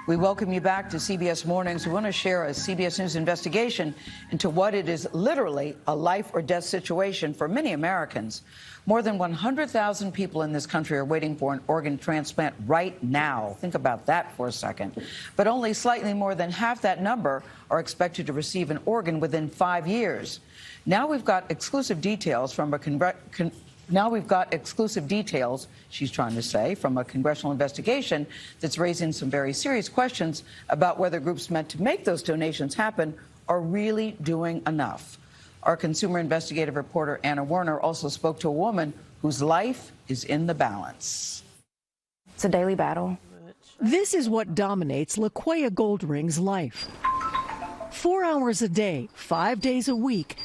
We welcome you back to CBS Mornings. We want to share a CBS News investigation into what it is literally a life or death situation for many Americans. More than 100,000 people in this country are waiting for an organ transplant right now. Think about that for a second. But only slightly more than half that number are expected to receive an organ within 5 years. Now we've got exclusive details from a she's trying to say, from a congressional investigation that's raising some very serious questions about whether groups meant to make those donations happen are really doing enough. Our consumer investigative reporter Anna Werner also spoke to a woman whose life is in the balance. It's a daily battle. This is what dominates Lorena Goldring's life. 4 hours a day, 5 days a week,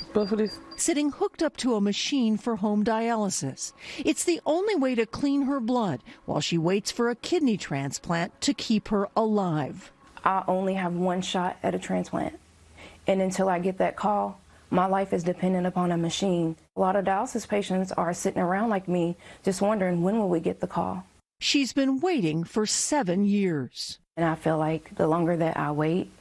sitting hooked up to a machine for home dialysis. It's the only way to clean her blood while she waits for a kidney transplant to keep her alive. I only have one shot at a transplant, and until I get that call, my life is dependent upon a machine. A lot of dialysis patients are sitting around like me, just wondering, when will we get the call? She's been waiting for 7 years. And I feel like the longer that I wait,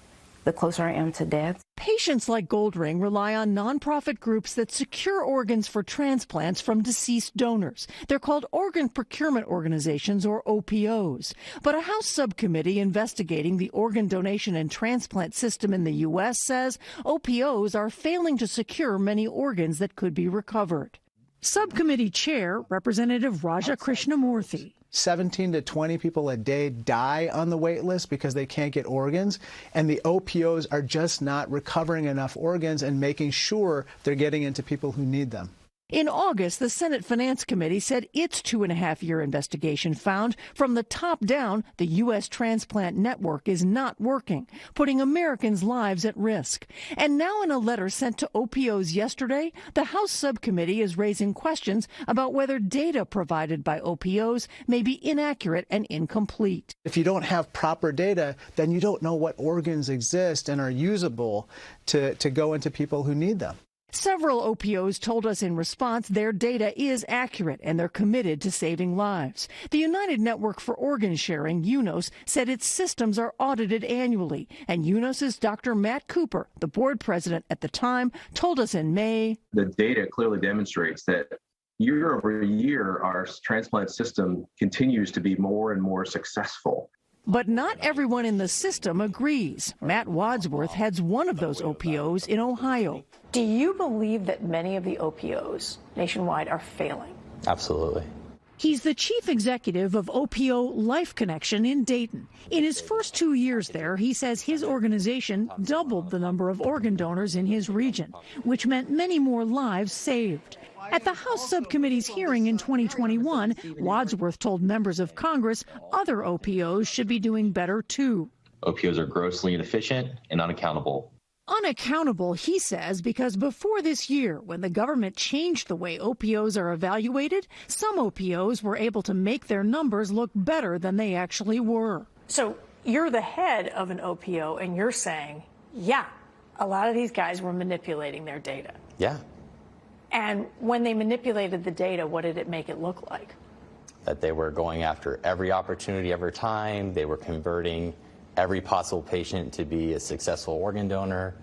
the closer I am to death. Patients like Goldring rely on nonprofit groups that secure organs for transplants from deceased donors. They're called organ procurement organizations, or OPOs. But a House subcommittee investigating the organ donation and transplant system in the U.S. says OPOs are failing to secure many organs that could be recovered. Subcommittee Chair, Representative Raja Krishnamoorthi. 17 to 20 people a day die on the wait list because they can't get organs, and the OPOs are just not recovering enough organs and making sure they're getting into people who need them. In August, the Senate Finance Committee said its 2.5-year investigation found from the top down the U.S. transplant network is not working, putting Americans' lives at risk. And now in a letter sent to OPOs yesterday, the House subcommittee is raising questions about whether data provided by OPOs may be inaccurate and incomplete. If you don't have proper data, then you don't know what organs exist and are usable to go into people who need them. Several OPOs told us in response their data is accurate and they're committed to saving lives. The United Network for Organ Sharing, UNOS, said its systems are audited annually. And UNOS's Dr. Matt Cooper, the board president at the time, told us in May, the data clearly demonstrates that year over year, our transplant system continues to be more and more successful. But not everyone in the system agrees. Matt Wadsworth heads one of those OPOs in Ohio. Do you believe that many of the OPOs nationwide are failing? Absolutely. He's the chief executive of OPO Life Connection in Dayton. In his first 2 years there, he says his organization doubled the number of organ donors in his region, which meant many more lives saved. At the House Subcommittee's hearing in 2021, Wadsworth told members of Congress other OPOs should be doing better, too. OPOs are grossly inefficient and unaccountable. Unaccountable, he says, because before this year, when the government changed the way OPOs are evaluated, some OPOs were able to make their numbers look better than they actually were. So you're the head of an OPO, and you're saying, yeah, a lot of these guys were manipulating their data. Yeah. And when they manipulated the data, what did it make it look like? That they were going after every opportunity, every time. They were converting every possible patient to be a successful organ donor.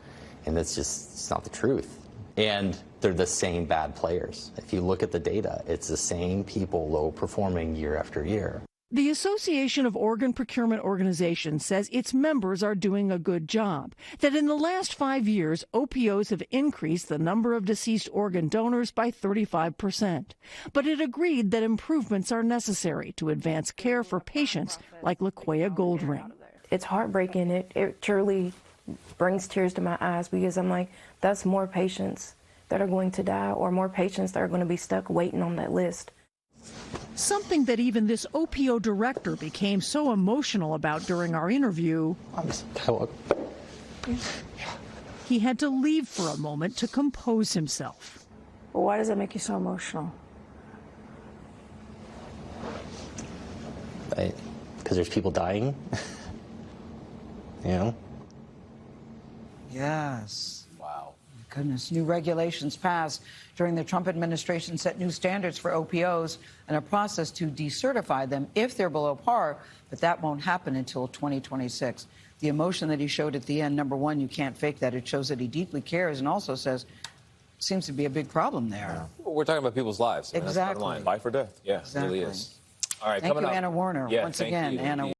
And that's just, it's not the truth. And they're the same bad players. If you look at the data, it's the same people low performing year after year. The Association of Organ Procurement Organizations says its members are doing a good job, that in the last 5 years, OPOs have increased the number of deceased organ donors by 35%. But it agreed that improvements are necessary to advance care for patients like Lorena Goldring. It's heartbreaking. It truly brings tears to my eyes because I'm like, that's more patients that are going to die or more patients that are going to be stuck waiting on that list. Something that even this OPO director became so emotional about during our interview, he had to leave for a moment to compose himself. Well, why does that make you so emotional? Because there's people dying. You know? Yes. Wow. Goodness, new regulations passed during the Trump administration set new standards for OPOs and a process to decertify them if they're below par, but that won't happen until 2026. The emotion that he showed at the end, number one, you can't fake that. It shows that he deeply cares, and also says, seems to be a big problem there. Well, we're talking about people's lives. Exactly. Life or death. Yeah, exactly. It really is. All right, thank coming you, up. Anna Warner. Yeah, Once thank again, you. Anna.